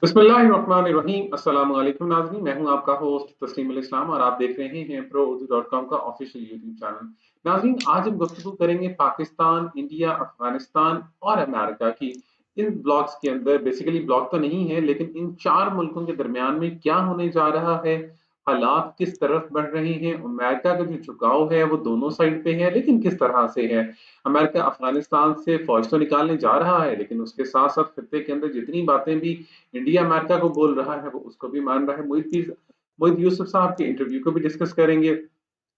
बिस्मिल्लाहिर्रहमानिर्रहीम। अस्सलाम वालेकुम नाज़रीन, मैं हूं आपका होस्ट तस्लीम अल इस्लाम और आप देख रहे हैं pro-urdu.com का ऑफिशियल यूट्यूब चैनल। नाज़रीन, आज हम गुफ्तगू करेंगे पाकिस्तान, इंडिया, अफगानिस्तान और अमेरिका की। इन ब्लॉक्स के अंदर बेसिकली ब्लॉक तो नहीं है, लेकिन इन चार मुल्कों के दरमियान में क्या होने जा रहा है, हालात किस तरफ बढ़ रहे हैं, अमेरिका का जो झुकाव है वो दोनों साइड पे है, लेकिन किस तरह से है। अमेरिका अफगानिस्तान से फौज तो निकालने जा रहा है, लेकिन उसके साथ साथ खत्ते के अंदर जितनी बातें भी इंडिया अमेरिका को बोल रहा है वो उसको भी मान रहा है। मोहित यूसुफ साहब के इंटरव्यू को भी डिस्कस करेंगे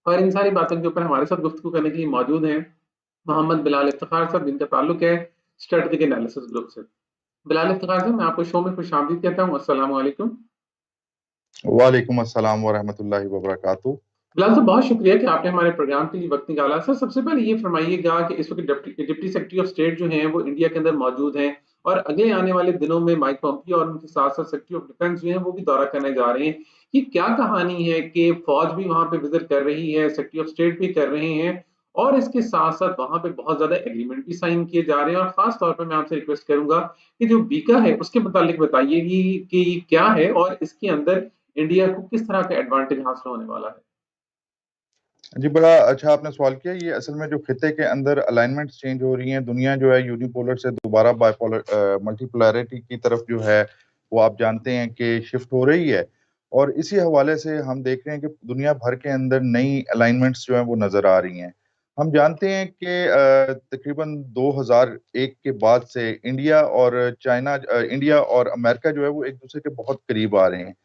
और इन सारी बातों के ऊपर हमारे साथ गुफ्तगू करने के लिए मौजूद हैं मोहम्मद बिलाल इफ्तिखार साहब, जिनका ताल्लुक है स्ट्रेटेजिक एनालिसिस ग्रुप से। बिलाल इफ्तिखार साहब, मैं आपको शो में खुशामदीद कहता हूँ। अस्सलाम वालेकुम। वालेकुम अस्सलाम वरहमतुल्लाहि वबरकातुहू। बिलाल साहब, बहुत शुक्रिया कि आपने हमारे प्रोग्राम के लिए वक्त निकाला। सर, सबसे पहले ये फरमाइएगा कि इस वक्त डिप्टी सेक्रेटरी ऑफ स्टेट जो हैं वो इंडिया के अंदर मौजूद हैं और अगले आने वाले दिनों में माइक पॉम्पियो और उनके साथ साथ सेक्रेटरी ऑफ डिफेंस जो हैं वो भी दौरा करने जा रहे हैं। ये क्या कहानी है कि फौज भी वहां पे विजिट कर रही है, सेक्रेटरी ऑफ स्टेट भी कर रहे हैं और इसके साथ साथ वहां पे बहुत ज्यादा एग्रीमेंट भी साइन किए जा रहे हैं। और खास तौर पर मैं आपसे रिक्वेस्ट करूंगा कि जो बीका है उसके मुतालिक बताइए कि क्या है और इसके अंदर इंडिया को किस तरह का एडवांटेज हासिल होने वाला है। जी, बड़ा अच्छा आपने सवाल किया। ये असल में जो खिते के अंदर अलाइनमेंट्स चेंज हो रही हैं, दुनिया जो है यूनिपोलर से दोबारा बाइपोलर मल्टीपोलैरिटी की तरफ जो है वो आप जानते हैं कि शिफ्ट हो रही है। और इसी हवाले से हम देख रहे हैं कि दुनिया भर के अंदर नई अलाइनमेंट्स जो हैं वो नज़र आ रही हैं। हम जानते हैं कि तकरीबन 2001 के बाद से इंडिया और अमेरिका जो है वो एक दूसरे के बहुत करीब आ रहे हैं।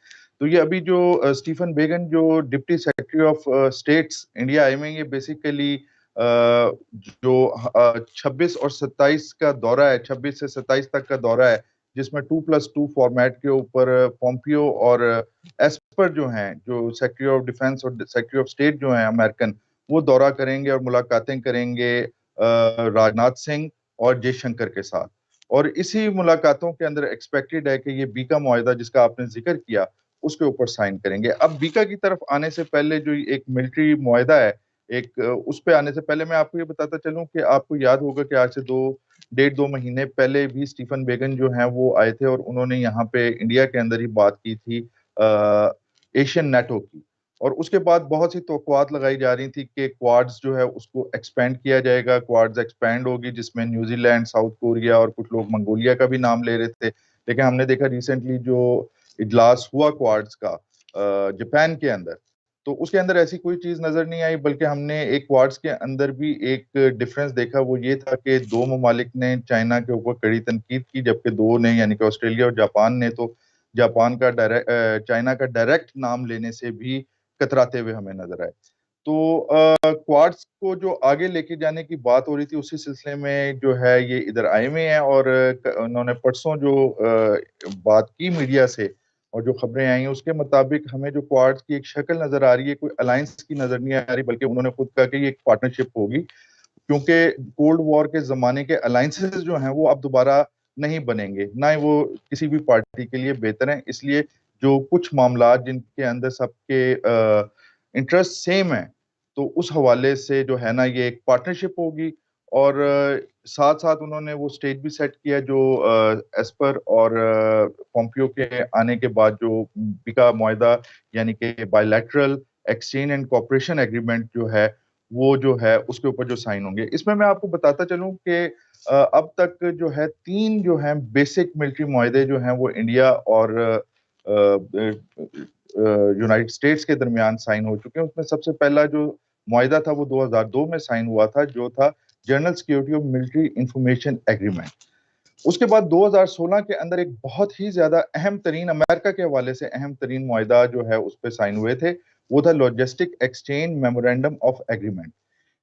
तो ये अभी जो स्टीफन बेगन जो deputy secretary of states India आए हुए हैं, ये बेसिकली जो 26 और 27 का दौरा है, 26 से 27 तक का दौरा है, जिसमें 2+2 फॉर्मेट के ऊपर पोम्पियो और एस्पर जो हैं, जो सेक्रेटरी ऑफ डिफेंस और सेक्रेटरी ऑफ स्टेट जो हैं अमेरिकन, वो दौरा करेंगे और मुलाकातें करेंगे राजनाथ सिंह और जयशंकर के साथ। और इसी मुलाकातों के अंदर एक्सपेक्टेड है कि ये बीका मुआहिदा जिसका आपने जिक्र किया उसके ऊपर साइन करेंगे। अब बीका की तरफ आने से पहले जो एक मिलिट्री मुआहिदा है, एक उस पे आने से पहले मैं आपको ये बताता चलूं कि आपको याद होगा कि आज से 1.5-2 महीने पहले भी स्टीफन बेगन जो हैं वो आए थे और उन्होंने यहाँ पे इंडिया के अंदर ही बात की थी एशियन नेटो की। और उसके बाद बहुत सी तवक्कुआत लगाई जा रही थी कि क्वाड्स जो है उसको एक्सपेंड किया जाएगा, क्वाड्स एक्सपेंड होगी जिसमें न्यूजीलैंड, साउथ कोरिया और कुछ लोग मंगोलिया का भी नाम ले रहे थे। लेकिन हमने देखा रिसेंटली जो इजलास हुआ क्वाड्स का जापान के अंदर, तो उसके अंदर ऐसी कोई चीज नजर नहीं आई, बल्कि हमने एक क्वाड्स के अंदर भी एक डिफरेंस देखा। वो ये था कि दो ममालिक ने चाइना के ऊपर कड़ी तनकीद की, जबकि दो ने यानी कि ऑस्ट्रेलिया और जापान ने तो जापान का चाइना का डायरेक्ट नाम लेने से भी कतराते हुए हमें नजर आए। तो क्वाड्स को जो आगे लेके जाने की बात हो रही थी, उसी सिलसिले में जो है ये इधर आए हुए हैं। और उन्होंने परसों जो बात की मीडिया से और जो खबरें आई हैं उसके मुताबिक हमें जो क्वाड्स की एक शक्ल नजर आ रही है, कोई अलायंस की नजर नहीं आ रही, बल्कि उन्होंने खुद कहा कि ये एक पार्टनरशिप होगी, क्योंकि कोल्ड वॉर के जमाने के अलायंसेस जो हैं वो अब दोबारा नहीं बनेंगे, ना ही वो किसी भी पार्टी के लिए बेहतर हैं। इसलिए जो कुछ मामला जिनके अंदर सबके इंटरेस्ट सेम है, तो उस हवाले से जो है ना ये एक पार्टनरशिप होगी। और साथ साथ उन्होंने वो स्टेज भी सेट किया जो एस्पर और पोम्पियो के आने के बाद जो बिका मुआहिदा यानी कि bilateral exchange and cooperation agreement जो है वो जो है उसके ऊपर जो साइन होंगे। इसमें मैं आपको बताता चलूं कि अब तक जो है 3 जो है बेसिक मिलिट्री मुआहिदे जो हैं वो इंडिया और यूनाइटेड स्टेट्स के दरमियान साइन हो चुके हैं। उसमें सबसे पहला जो मुआहिदा था वो 2002 में साइन हुआ था, जो था general security of military information agreement. उसके बाद 2016 के अंदर एक बहुत ही ज्यादा अहम तरीन, अमेरिका के हवाले से अहम तरीन मुआहिदा जो है उस पर साइन हुए थे, वो था logistic exchange memorandum of agreement.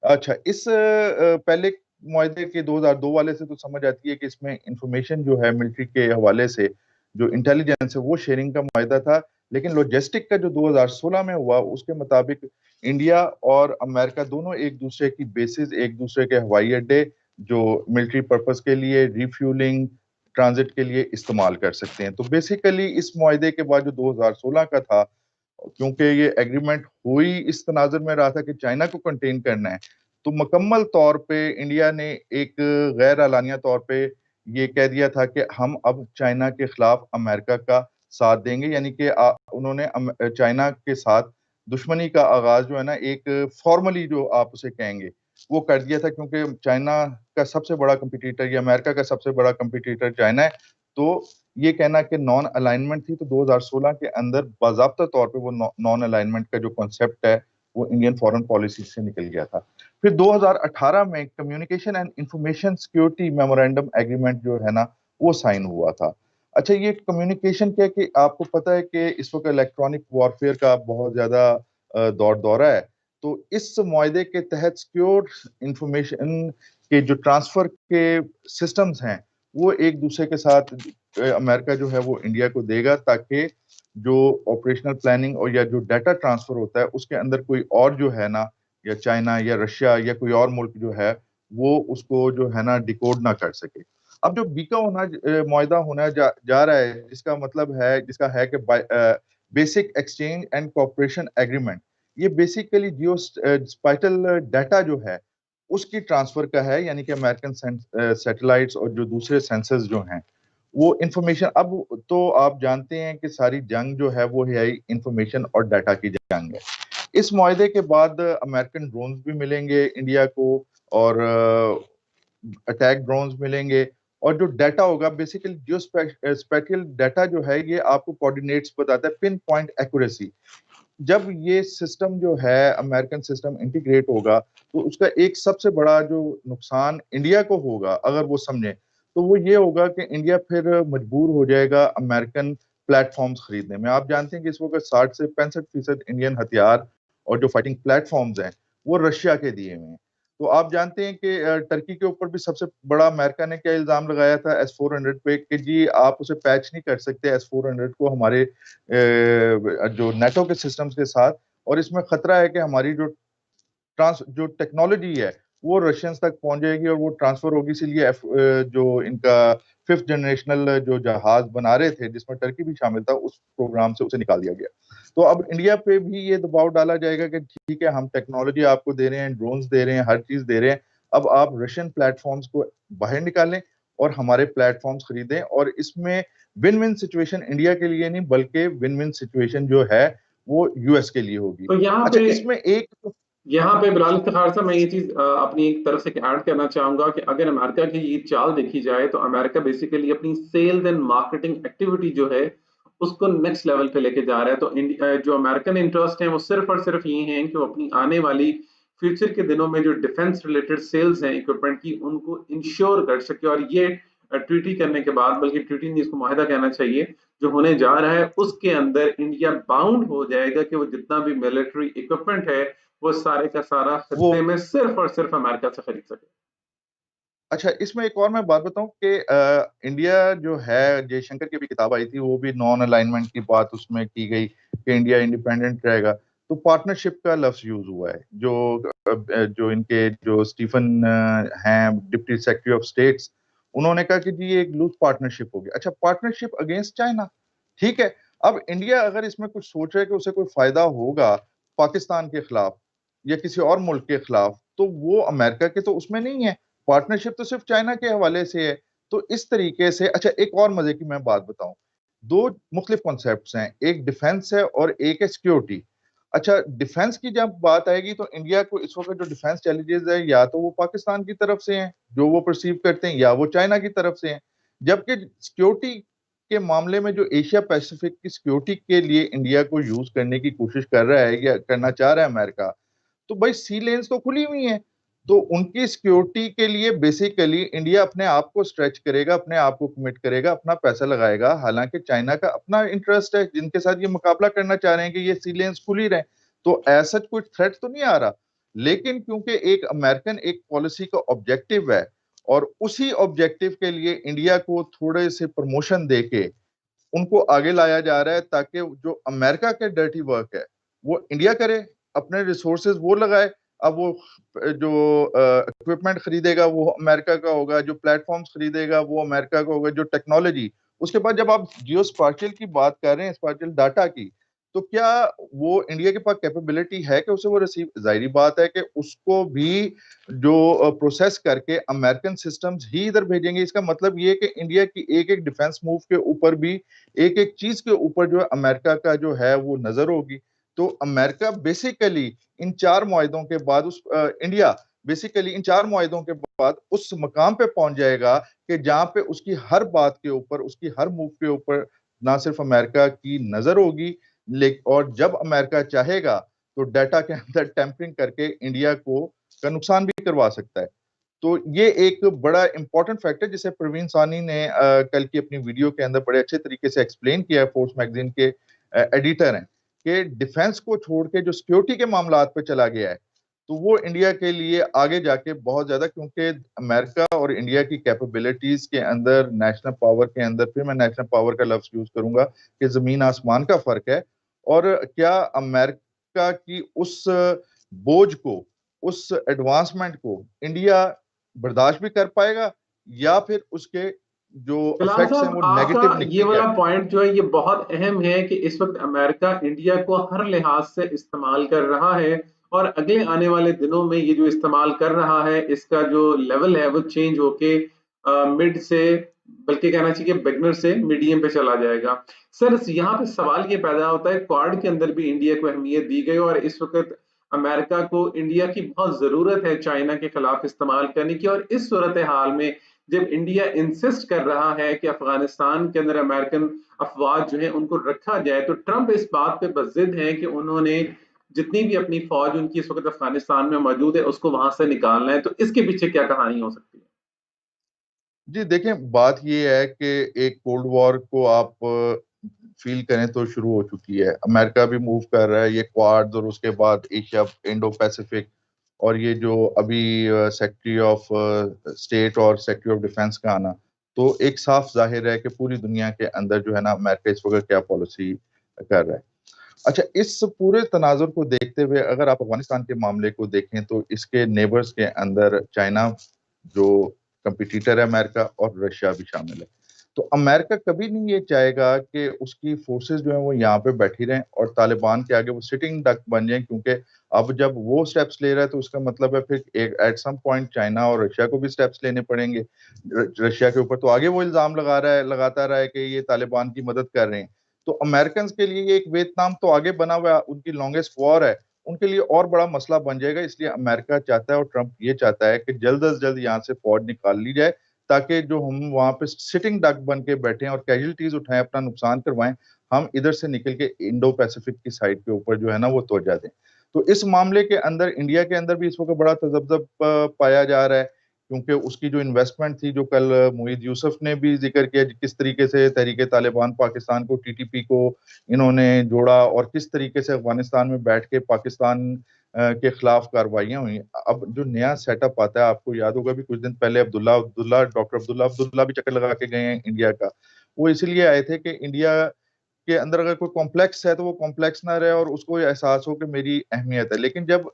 अच्छा, इस पहले मुआहदे के 2002 वाले से तो समझ आती है कि इसमें इंफॉर्मेशन जो है मिलिट्री के हवाले से जो इंटेलिजेंस है वो शेयरिंग का मुआहदा था। लेकिन लॉजिस्टिक का जो 2016 में हुआ उसके मुताबिक इंडिया और अमेरिका दोनों एक दूसरे की बेसिस, एक दूसरे के हवाई अड्डे जो मिलिट्री पर्पस के लिए रिफ्यूलिंग, ट्रांजिट के लिए इस्तेमाल कर सकते हैं। तो बेसिकली इस मुआहदे के बाद जो 2016 का था, क्योंकि ये एग्रीमेंट हुई इस तनाजुर में रहा था कि चाइना को कंटेन करना है, तो मुकम्मल तौर पे इंडिया ने एक गैर एलानिया तौर पे ये कह दिया था कि हम अब चाइना के खिलाफ अमेरिका का साथ देंगे, यानी कि उन्होंने चाइना के साथ दुश्मनी का आगाज जो है ना, एक फॉर्मली जो आप उसे कहेंगे वो कर दिया था, क्योंकि चाइना का सबसे बड़ा कंपटीटर या अमेरिका का सबसे बड़ा कंपटीटर चाइना है। तो ये कहना कि नॉन अलाइनमेंट थी, तो 2016 के अंदर बाकायदा तौर पे वो नॉन अलाइनमेंट का जो कॉन्सेप्ट है वो इंडियन फॉरेन पॉलिसी से निकल गया था। फिर 2018 में communication and information security memorandum agreement जो है ना वो साइन हुआ था। अच्छा, ये कम्युनिकेशन क्या है कि आपको पता है कि इस वक्त इलेक्ट्रॉनिक वॉरफेयर का बहुत ज्यादा दौर दौरा है। तो इस मुआहदे के तहत सिक्योर इंफॉर्मेशन के जो ट्रांसफर के सिस्टम्स हैं वो एक दूसरे के साथ अमेरिका जो है वो इंडिया को देगा, ताकि जो ऑपरेशनल प्लानिंग और या जो डाटा ट्रांसफर होता है उसके अंदर कोई और जो है ना, या चाइना या रशिया या कोई और मुल्क जो है वो उसको जो है ना डिकोड ना कर सके। अब जो बीका मुआहदा होना जा रहा है, जिसका मतलब है, जिसका है कि basic exchange and cooperation agreement, ये बेसिकली जियो स्पाइटल डाटा जो है उसकी ट्रांसफर का है, यानी कि अमेरिकन सैटेलाइट्स और जो दूसरे सेंसर्स जो हैं वो इंफॉर्मेशन। अब तो आप जानते हैं कि सारी जंग जो है वो है इंफॉर्मेशन और डाटा की जंग है। इस मुआहदे के बाद अमेरिकन ड्रोन्स भी मिलेंगे इंडिया को, और अटैक ड्रोन्स मिलेंगे, और जो डाटा होगा बेसिकली जो स्पेटियल डाटा जो है ये आपको कोऑर्डिनेट्स बताता है, पिन पॉइंट एक्यूरेसी। जब ये सिस्टम जो है अमेरिकन सिस्टम इंटीग्रेट होगा तो उसका एक सबसे बड़ा जो नुकसान इंडिया को होगा अगर वो समझे, तो वो ये होगा कि इंडिया फिर मजबूर हो जाएगा अमेरिकन प्लेटफॉर्म्स खरीदने में। आप जानते हैं कि इस वक्त 60 से 65% इंडियन हथियार और जो फाइटिंग प्लेटफॉर्म्स हैं वो रशिया के दिए हुए हैं। तो आप जानते हैं कि टर्की के ऊपर भी सबसे बड़ा अमेरिका ने क्या इल्जाम लगाया था S-400 पे, कि जी आप उसे पैच नहीं कर सकते S-400 को हमारे जो नेटो के सिस्टम्स के साथ, और इसमें खतरा है कि हमारी जो टेक्नोलॉजी है वो रशियंस तक पहुंच जाएगी और वो ट्रांसफर होगी। इसीलिए जो इनका 5th जनरेशनल जो जहाज बना रहे थे जिसमें टर्की भी शामिल था, उस प्रोग्राम से उसे निकाल दिया गया। तो अब इंडिया पे भी ये दबाव डाला जाएगा कि ठीक है, हम टेक्नोलॉजी आपको दे रहे हैं, ड्रोन्स दे रहे हैं, हर चीज दे रहे हैं, अब आप रशियन प्लेटफॉर्म्स को बाहर निकालें और हमारे प्लेटफॉर्म्स खरीदें। और इसमें विन विन सिचुएशन इंडिया के लिए नहीं, बल्कि विन विन सिचुएशन जो है वो यूएस के लिए होगी। तो अच्छा, इसमें एक यहाँ पे बिलाल इफ्तिखार साहब, मैं ये चीज अपनी एक तरफ से ऐड करना चाहूंगा कि अगर अमेरिका की ये चाल देखी जाए तो अमेरिका बेसिकली अपनी सेल्स एंड मार्केटिंग एक्टिविटी जो है उसको नेक्स्ट लेवल पे लेके जा रहा है। तो जो अमेरिकन इंटरेस्ट है वो सिर्फ और सिर्फ ये है कि वो अपनी आने वाली फ्यूचर के दिनों में जो डिफेंस रिलेटेड सेल्स हैं इक्विपमेंट की उनको इंश्योर कर सके। और ये ट्रीटी करने के बाद, बल्कि ट्रीटी नहीं इसको माहिदा कहना चाहिए, जो होने जा रहा है उसके अंदर इंडिया बाउंड हो जाएगा कि वो जितना भी मिलिट्री इक्विपमेंट है वो सारे का सारा वो खत्ते में सिर्फ और सिर्फ अमेरिका से खरीद सके। अच्छा, इसमें एक और मैं बात बताऊं कि इंडिया जो है, जयशंकर की भी किताब आई थी, वो भी नॉन अलाइनमेंट की बात उसमें की गई कि इंडिया इंडिपेंडेंट रहेगा। तो पार्टनरशिप का लफ्ज यूज हुआ है। जो इनके जो स्टीफन हैं डिप्टी सेक्रेटरी ऑफ स्टेट्स, उन्होंने कहा कि जी ये एक लूज पार्टनरशिप होगी। अच्छा, पार्टनरशिप अगेंस्ट चाइना, ठीक है। अब इंडिया अगर इसमें कुछ सोच रहा है कि उसे कोई फायदा होगा पाकिस्तान के खिलाफ या किसी और मुल्क के खिलाफ, तो वो अमेरिका के तो उसमें नहीं है, पार्टनरशिप तो सिर्फ चाइना के हवाले से है। तो इस तरीके से, अच्छा एक और मजे की मैं बात बताऊं, दो मुख्तलिफ कॉन्सेप्ट्स हैं, एक डिफेंस है और एक है सिक्योरिटी। अच्छा, डिफेंस की जब बात आएगी तो इंडिया को इस वक्त जो डिफेंस चैलेंजेस है या तो वो पाकिस्तान की तरफ से हैं जो वो परसीव करते हैं, या वो चाइना की तरफ से हैं। जबकि सिक्योरिटी के मामले में जो एशिया पैसिफिक की सिक्योरिटी के लिए इंडिया को यूज करने की कोशिश कर रहा है या करना चाह रहा है अमेरिका, तो भाई सी लेन्स तो खुली हुई हैं। तो उनकी सिक्योरिटी के लिए बेसिकली इंडिया अपने आप को स्ट्रेच करेगा, अपने आप को कमिट करेगा, अपना पैसा लगाएगा। हालांकि चाइना का अपना इंटरेस्ट है, जिनके साथ ये मुकाबला करना चाह रहे हैं कि ये सी लेन्स खुली रहे, तो ऐसा कोई थ्रेट तो नहीं आ रहा। लेकिन क्योंकि एक अमेरिकन एक पॉलिसी का ऑब्जेक्टिव है और उसी ऑब्जेक्टिव के लिए इंडिया को थोड़े से प्रमोशन देके उनको आगे लाया जा रहा है, ताकि जो अमेरिका के डर्टी वर्क है वो इंडिया करे, अपने रिसोर्सेज वो लगाए। अब वो जो इक्विपमेंट खरीदेगा वो अमेरिका का होगा, जो प्लेटफॉर्म्स खरीदेगा वो अमेरिका का होगा, जो टेक्नोलॉजी। उसके बाद जब आप जियो स्पाटियल की बात कर रहे हैं, स्पाटियल डाटा की, तो क्या वो इंडिया के पास कैपेबिलिटी है कि उसे वो रिसीव, जाहिर बात है कि उसको भी जो प्रोसेस करके अमेरिकन सिस्टम्स ही इधर भेजेंगे। इसका मतलब ये है कि इंडिया की एक एक डिफेंस मूव के ऊपर भी, एक एक चीज के ऊपर जो है अमेरिका का जो है वो नजर होगी। तो अमेरिका बेसिकली इन चार मुआहदों के बाद इंडिया बेसिकली इन चार मुआहदों के बाद उस मकाम पे पहुंच जाएगा कि जहां पे उसकी हर बात के ऊपर, उसकी हर मूव के ऊपर ना सिर्फ अमेरिका की नजर होगी, और जब अमेरिका चाहेगा तो डाटा के अंदर टैंपरिंग करके इंडिया को का नुकसान भी करवा सकता है। तो ये एक बड़ा इंपॉर्टेंट फैक्टर जिसे प्रवीण सानी ने कल की अपनी वीडियो के अंदर बड़े अच्छे तरीके से एक्सप्लेन किया है, फोर्स मैगजीन के एडिटर हैं, कि डिफेंस को छोड़ के जो सिक्योरिटी के मामलात पे चला गया है, तो वो इंडिया के लिए आगे जाके बहुत ज्यादा, क्योंकि अमेरिका और इंडिया की कैपेबिलिटीज के अंदर, नेशनल पावर के अंदर, फिर मैं नेशनल पावर का लफ्ज यूज करूंगा कि जमीन आसमान का फर्क है। और क्या अमेरिका की उस बोझ को, उस एडवांसमेंट को इंडिया बर्दाश्त भी कर पाएगा, या फिर उसके जो फिलहाल इफेक्ट्स हैं साहब वो आपका नेगेटिव ये निकलेंगे वाला आगे। पॉइंट जो है ये बहुत अहम है कि इस वक्त अमेरिका इंडिया को हर लिहाज से इस्तेमाल कर रहा है, और अगले आने वाले दिनों में ये जो इस्तेमाल कर रहा है इसका जो लेवल है वो चेंज होके मिड से, बल्कि कहना चाहिए बिगनर से मीडियम पे चला जाएगा। सर यहाँ पे सवाल ये पैदा होता है, क्वाड के अंदर भी इंडिया को अहमियत दी गई और इस वक्त अमेरिका को इंडिया की बहुत जरूरत है चाइना के खिलाफ इस्तेमाल करने की, और इस सूरत हाल में जब इंडिया इंसिस्ट कर रहा है कि अफगानिस्तान के अंदर अमेरिकन अफवाज जो है उनको रखा जाए, तो ट्रंप इस बात पे बजिद है कि उन्होंने जितनी भी अपनी फौज उनकी इस वक्त अफगानिस्तान में मौजूद है उसको वहां से निकालना है। तो इसके पीछे क्या कहानी हो सकती है? जी देखें, बात ये है कि एक कोल्ड वॉर को आप फील करें तो शुरू हो चुकी है। अमेरिका भी मूव कर रहा है, ये क्वाड और उसके बाद एशिया, इंडो पैसिफिक, और ये जो अभी सेक्रेटरी ऑफ स्टेट और सेक्रेटरी ऑफ डिफेंस का आना, तो एक साफ जाहिर है कि पूरी दुनिया के अंदर जो है ना अमेरिका इस वक्त क्या पॉलिसी कर रहा है। अच्छा, इस पूरे तनाजुर को देखते हुए अगर आप अफगानिस्तान के मामले को देखें तो इसके नेबर्स के अंदर चाइना जो कंपिटिटर है अमेरिका, और रशिया भी शामिल है। तो अमेरिका कभी नहीं ये चाहेगा कि उसकी फोर्सेस जो है वो यहाँ पे बैठी रहें और तालिबान के आगे वो सिटिंग डक बन जाएं, क्योंकि अब जब वो स्टेप्स ले रहा है तो उसका मतलब है फिर एक एट सम पॉइंट चाइना और रशिया को भी स्टेप्स लेने पड़ेंगे। रशिया के ऊपर तो आगे वो इल्जाम लगाता रहा है कि ये तालिबान की मदद कर रहे हैं। तो अमेरिकन के लिए ये एक वियतनाम तो आगे बना हुआ, उनकी लॉन्गेस्ट वॉर है, उनके लिए और बड़ा मसला बन जाएगा। इसलिए अमेरिका चाहता है और ट्रंप ये चाहता है कि जल्द अज जल्द यहाँ से फौज निकाल ली जाए, ताकि जो हम वहां पे सिटिंग डक बन के बैठे और कैजुअलिटीज उठाएं, अपना नुकसान करवाएं, हम इधर से निकल के इंडो पैसिफिक की साइड के ऊपर जो है ना वो तवज्जो दें। तो इस मामले के अंदर इंडिया के अंदर भी इस वक्त बड़ा तजब्जब पाया जा रहा है, क्योंकि उसकी जो इन्वेस्टमेंट थी, जो कल मुईद यूसुफ ने भी जिक्र किया, किस तरीके से तहरीक तालिबान पाकिस्तान को, टीटीपी को इन्होंने जोड़ा, और किस तरीके से अफगानिस्तान में बैठ के पाकिस्तान के खिलाफ कार्रवाइयां हुई। अब जो नया सेटअप आता है, आपको याद होगा भी कुछ दिन पहले डॉक्टर अब्दुल्ला अब्दुल्ला भी चक्कर लगा के गए हैं इंडिया का। वो इसलिए आए थे कि इंडिया के अंदर अगर कोई कॉम्प्लेक्स है तो वो कॉम्प्लेक्स ना रहे और उसको एहसास हो कि मेरी अहमियत है। लेकिन जब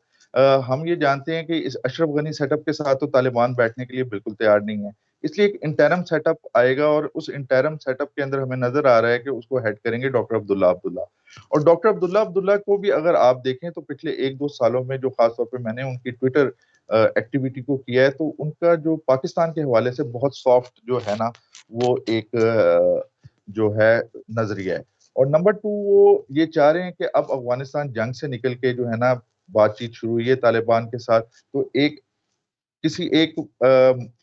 हम ये जानते हैं कि इस अशरफ गनी सेटअप के साथ तो तालिबान बैठने के लिए बिल्कुल तैयार नहीं है, इसलिए एक इंटरम सेटअप आएगा, और उस इंटरम सेटअप के अंदर हमें नजर आ रहा है कि उसको हेड करेंगे डॉक्टर अब्दुल्ला अब्दुल्ला। और डॉक्टर अब्दुल्ला अब्दुल्ला को भी अगर आप देखें तो पिछले एक दो सालों में जो खासतौर पर मैंने उनकी ट्विटर एक्टिविटी को किया है, तो उनका जो पाकिस्तान के हवाले से बहुत सॉफ्ट जो है ना वो एक जो है नजरिया है। और नंबर टू, वो ये चाह रहे हैं कि अब अफगानिस्तान जंग से निकल के जो है ना बातचीत शुरू हुई है तालिबान के साथ, तो एक किसी एक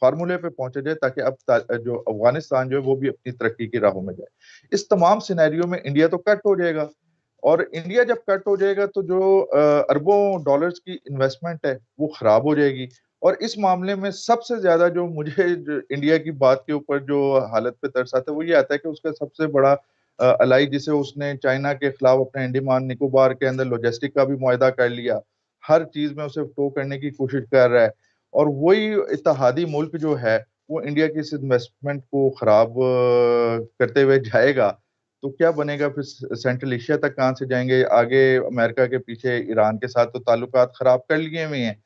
फार्मूले पे पहुंचा जाए, ताकि अब जो अफगानिस्तान जो है वो भी अपनी तरक्की की राहों में जाए। इस तमाम सिनेरियो में इंडिया तो कट हो जाएगा, और इंडिया जब कट हो जाएगा तो जो अरबों डॉलर्स की इन्वेस्टमेंट है वो खराब हो जाएगी। और इस मामले में सबसे ज्यादा जो मुझे इंडिया की बात के ऊपर जो हालत पे तरस आता है वो ये आता है कि उसका सबसे बड़ा अलाई, जिसे उसने चाइना के खिलाफ अपने अंडमान निकोबार के अंदर लॉजिस्टिक का भी मुआहदा कर लिया, हर चीज में उसे टो करने की कोशिश कर रहा है, और वही इत्तेहादी मुल्क जो है वो इंडिया की इस इन्वेस्टमेंट को खराब करते हुए जाएगा, तो क्या बनेगा फिर? सेंट्रल एशिया तक कहाँ से जाएंगे आगे? अमेरिका के पीछे ईरान के साथ तो ताल्लुकात खराब कर लिए हुए हैं,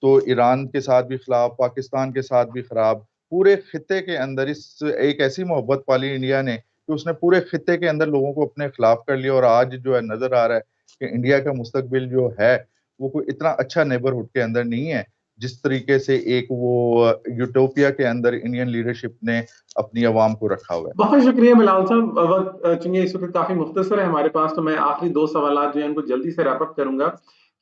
तो ईरान के साथ भी खिलाफ, पाकिस्तान के साथ भी खराब, पूरे खित्ते के अंदर इस एक ऐसी मोहब्बत पाली इंडिया ने कि उसने पूरे खित्ते के अंदर लोगों को अपने खिलाफ कर लिया, और आज जो है नजर आ रहा है कि इंडिया का मुस्तकबिल जो है वो कोई इतना अच्छा नेबरहुड के अंदर नहीं है जिस तरीके से एक वो यूटोपिया के अंदर इंडियन लीडरशिप ने अपनी आवाम को रखा हुआ है। बहुत शुक्रिया बिलाल साहब। वक्त चूंकि इस वक्त काफी मुख्तसर है हमारे पास, तो मैं आखिरी दो सवाल जो है उनको जल्दी से रैप अप करूंगा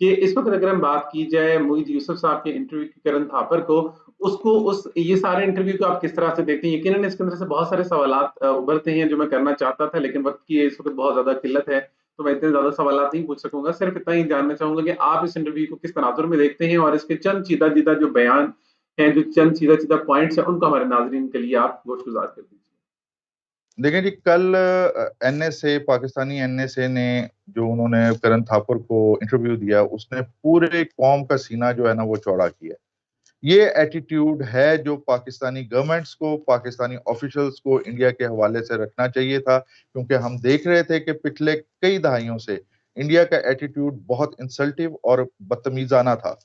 कि इस वक्त अगर हम बात की जाए मोहित यूसुफ साहब के इंटरव्यू की करण थापर को, उसको उस ये सारे इंटरव्यू को आप किस तरह से देखते हैं? यकीनन इसके अंदर से बहुत सारे सवाल उभरते हैं जो मैं करना चाहता था, लेकिन वक्त की इस वक्त बहुत ज्यादा किल्लत है, तो मैं इतने ज्यादा सवाल नहीं पूछ सकूंगा। सिर्फ इतना ही जानना चाहूंगा कि आप इस इंटरव्यू को किस तनाजुर में देखते हैं, और इसके चंद सीधा सीधा जो बयान है, जो चंद सीधा सीधा पॉइंट्स है, उनको हमारे नाजरीन के लिए आप गोशगुजार कर दीजिए। देखें जी, कल एनएसए, पाकिस्तानी एनएसए ने जो उन्होंने करण थापर को इंटरव्यू दिया, उसने पूरे कौम का सीना जो है ना वो चौड़ा किया। ये एटीट्यूड है जो पाकिस्तानी गवर्नमेंट्स को, पाकिस्तानी ऑफिशियल्स को इंडिया के हवाले से रखना चाहिए था, क्योंकि हम देख रहे थे कि पिछले कई दहाइयों से इंडिया का एटीट्यूड बहुत इंसल्टिव और बदतमीजाना था।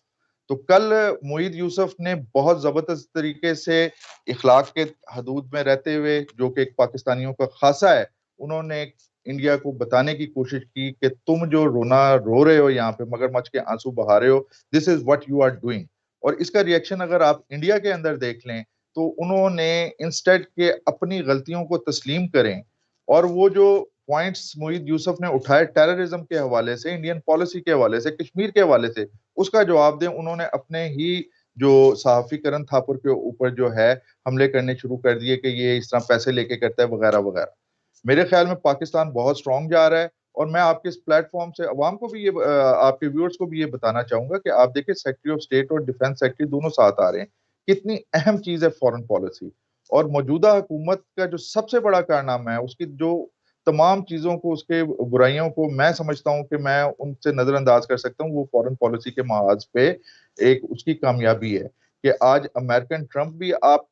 तो कल मोईद यूसुफ ने बहुत जबरदस्त तरीके से इखलाक के हदूद में रहते हुए, जो कि एक पाकिस्तानियों का खासा है, उन्होंने इंडिया को बताने की कोशिश की कि तुम जो रो रहे हो यहाँ पे, मगरमच्छ के आंसू बहा रहे हो, this is what you are doing. और इसका रिएक्शन अगर आप इंडिया के अंदर देख लें तो उन्होंने इंस्टेड के अपनी गलतियों को तस्लीम करें, और वो जो पॉइंट्स मोईद यूसुफ ने उठाए टेररिज्म के हवाले से, इंडियन पॉलिसी के हवाले से, कश्मीर के हवाले से, उसका जवाब दें। उन्होंने अपने ही जो सहाफी करण थापुर के ऊपर जो है हमले करने शुरू कर दिए कि ये इस तरह पैसे लेके करता है वगैरह वगैरह। मेरे ख्याल में पाकिस्तान बहुत स्ट्रांग जा रहा है, और मैं आपके इस प्लेटफॉर्म से अवाम को भी ये आपके व्यूअर्स को भी ये बताना चाहूंगा कि आप देखिए, सेक्रेटरी ऑफ स्टेट और डिफेंस सेक्रेटरी दोनों साथ आ रहे हैं। कितनी अहम चीज है फॉरेन पॉलिसी, और मौजूदा हुकूमत का जो सबसे बड़ा कारनामा है, उसकी जो तमाम चीजों को, उसके बुराइयों को मैं समझता हूं कि मैं उनसे नजरअंदाज कर सकता हूं, वो फॉरेन पॉलिसी के महाज पे एक उसकी कामयाबी है कि आज अमेरिकन ट्रंप भी आप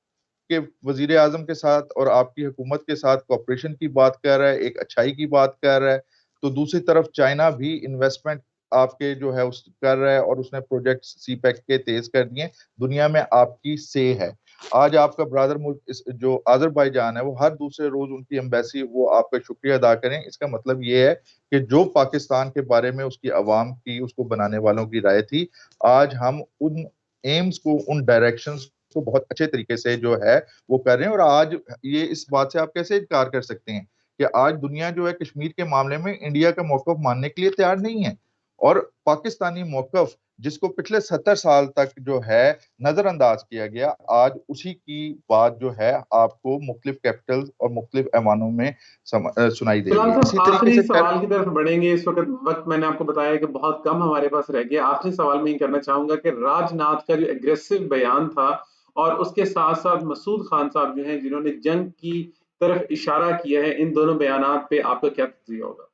के वजीर आजम के साथ और आपकी हुकूमत के साथ कॉपरेशन की बात कर रहा है, एक अच्छाई की बात कर रहा है। तो दूसरी तरफ चाइना भी इन्वेस्टमेंट आपके जो है उस कर रहा है, और उसने प्रोजेक्ट सी पैक के तेज कर दिए। दुनिया में आपकी से है। आज आपका ब्रादर मुल्क जो अजरबैजान है, वो हर दूसरे रोज उनकी एम्बेसी वो आपका शुक्रिया अदा करें। इसका मतलब ये है कि जो पाकिस्तान के बारे में उसकी आवाम की, उसको बनाने वालों की राय थी, आज हम उन एम्स को, उन डायरेक्शंस को बहुत अच्छे तरीके से जो है वो कर रहे हैं। और आज ये इस बात से आप कैसे इनकार कर सकते हैं कि आज दुनिया जो है कश्मीर के मामले में इंडिया का मौकफ मानने के लिए तैयार नहीं है, और पाकिस्तानी मौकफ जिसको पिछले 70 साल तक जो है नजरअंदाज किया गया, आज उसी की बात जो है आपको मुख्तलिफ कैपिटल्स और मुख्तलिफ ऐवानों में सुनाई दे रही फिलहाल है। साहब इसी तरीके आखिरी से सवाल की तरफ बढ़ेंगे। इस वक्त वक्त मैंने आपको बताया कि बहुत कम हमारे पास रह गया। आखिरी सवाल में ही करना चाहूंगा कि राजनाथ का जो एग्रेसिव बयान था, और उसके साथ साथ मसूद खान साहब जो हैं जिन्होंने जंग की तरफ इशारा किया है, इन दोनों बयानात पे आपका क्या तज्जिया होगा?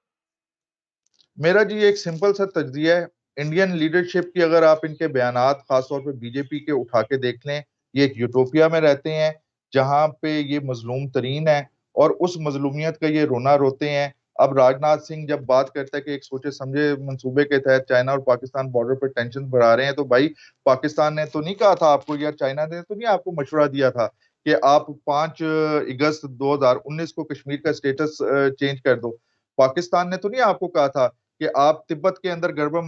मेरा जी एक सिंपल सा तज्जिया है। इंडियन लीडरशिप की अगर आप इनके बयानात खासतौर पे बीजेपी के उठा के देख लें, ये एक यूटोपिया में रहते हैं जहां पे ये मजलूम तरीन है, और उस मजलूमियत का ये रोना रोते हैं। अब राजनाथ सिंह जब बात करता है कि एक सोचे समझे मंसूबे के तहत चाइना और पाकिस्तान बॉर्डर पर टेंशन बढ़ा रहे हैं, तो भाई पाकिस्तान ने तो नहीं कहा था आपको, या चाइना ने तो नहीं आपको मशवरा दिया था कि आप 5 अगस्त 2019 को कश्मीर का स्टेटस चेंज कर दो? पाकिस्तान ने तो नहीं आपको कहा था कि आप तिब्बत के अंदर गड़बड़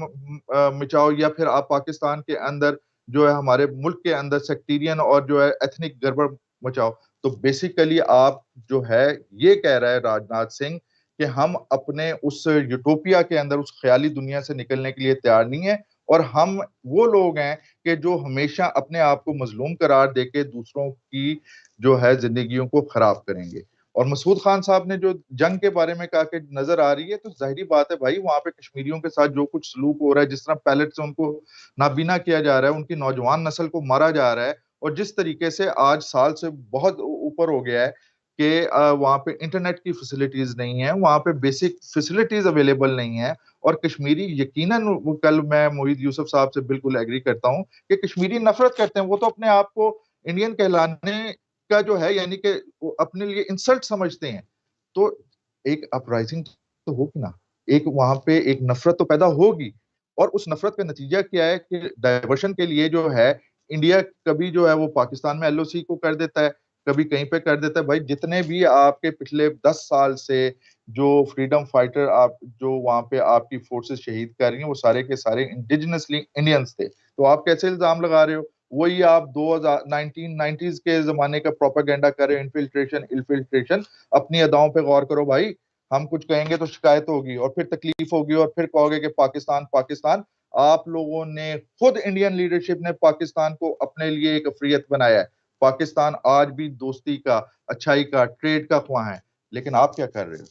मचाओ, या फिर आप पाकिस्तान के अंदर जो है हमारे मुल्क के अंदर सेक्टेरियन और जो है एथनिक गड़बड़ मचाओ? तो बेसिकली आप जो है ये कह रहा है राजनाथ सिंह कि हम अपने उस यूटोपिया के अंदर, उस ख्याली दुनिया से निकलने के लिए तैयार नहीं है, और हम वो लोग हैं कि जो हमेशा अपने आप को मजलूम करार देके दूसरों की जो है जिंदगियों को खराब करेंगे। और मसूद खान साहब ने जो जंग के बारे में कहा कि नजर आ रही है, तो जाहिर बात है भाई, वहां पे कश्मीरियों के साथ जो कुछ सलूक हो रहा है, जिस तरह पैलेट से उनको नाबीना किया जा रहा है, उनकी नौजवान नस्ल को मारा जा रहा है, और जिस तरीके से आज साल से बहुत ऊपर हो गया है कि वहां पे इंटरनेट की फैसिलिटीज नहीं है, वहां पे बेसिक फैसिलिटीज अवेलेबल नहीं है। और कश्मीरी यकीनन, कल मैं मोहित यूसुफ साहब से बिल्कुल एग्री करता हूं कि कश्मीरी नफरत करते हैं। वो तो अपने आप को इंडियन कहलाने का जो है, यानी कि वो अपने लिए इंसल्ट समझते हैं। तो एक अपराइजिंग तो होगी ना, एक वहां पे एक नफरत तो पैदा होगी, और उस नफरत का नतीजा क्या है कि डाइवर्शन के लिए जो है इंडिया कभी जो है वो पाकिस्तान में एलओसी को कर देता है, कभी कहीं पे कर देता है। भाई जितने भी आपके पिछले 10 साल से जो फ्रीडम फाइटर आप जो वहां पे आपकी फोर्सेस शहीद कर रही हैं वो सारे के सारे इंडिजिनसली इंडियंस थे, तो आप कैसे इल्जाम लगा रहे हो? वही आप 2000 1990s के जमाने का प्रोपेगेंडा कर रहे हो, इन्फिल्ट्रेशन इन्फिल्ट्रेशन। अपनी अदाओं पे गौर करो भाई। हम कुछ कहेंगे तो शिकायत होगी और फिर तकलीफ होगी और फिर कहोगे कि पाकिस्तान पाकिस्तान। आप लोगों ने खुद इंडियन लीडरशिप ने पाकिस्तान को अपने लिए एक अफरियत बनाया है। पाकिस्तान आज भी दोस्ती का, अच्छाई का, ट्रेड का ख्वाह है। लेकिन आप क्या कर रहे हो?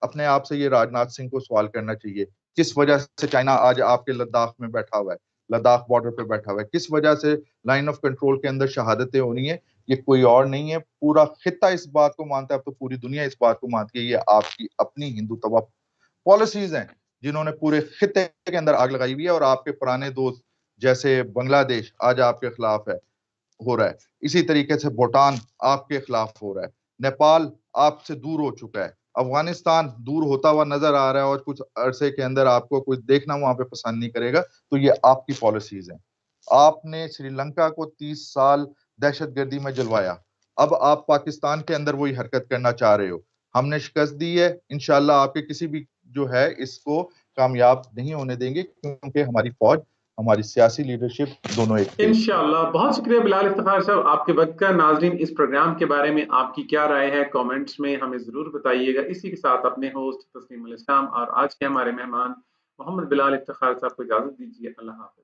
अपने आप से ये राजनाथ सिंह को सवाल करना चाहिए। किस वजह से चाइना आज आपके लद्दाख में बैठा हुआ है, लद्दाख बॉर्डर पे बैठा हुआ है? किस वजह से लाइन ऑफ कंट्रोल के अंदर शहादतें हो रही हैं? ये कोई और नहीं है, पूरा खित्ता इस बात को मानता है, अब तो पूरी दुनिया इस बात को मानती है, ये आपकी अपनी हिंदुत्व पॉलिसीज हैं जिन्होंने पूरे खित्ते के अंदर आग लगाई हुई है। और आपके पुराने दोस्त जैसे बांग्लादेश आज आपके खिलाफ है, हो रहा है। इसी तरीके से भूटान आपके खिलाफ हो रहा है। नेपाल आपसे दूर हो चुका है। अफगानिस्तान दूर होता हुआ नजर आ रहा है और कुछ अरसे के अंदर आपको कुछ देखना वहां पे पसंद नहीं करेगा। तो ये आपकी पॉलिसीज हैं। आपने श्रीलंका को 30 साल दहशतगर्दी में जलवाया। अब आप पाकिस्तान के अंदर वही हरकत करना चाह रहे हो। हमने शिकस्त दी है, इंशाल्लाह आपके किसी भी जो है इसको कामयाब नहीं होने देंगे, क्योंकि हमारी फौज, हमारी सियासी लीडरशिप दोनों एक थे। इंशाल्लाह। बहुत शुक्रिया बिलाल इफ्तिखार साहब आपके वक्त का। नाजरीन, इस प्रोग्राम के बारे में आपकी क्या राय है, कमेंट्स में हमें जरूर बताइएगा। इसी के साथ अपने होस्ट तस्लीम अल इस्लाम और आज के हमारे मेहमान मोहम्मद बिलाल इफ्तिखार साहब को इजाजत दीजिए। अल्लाह हाफिज।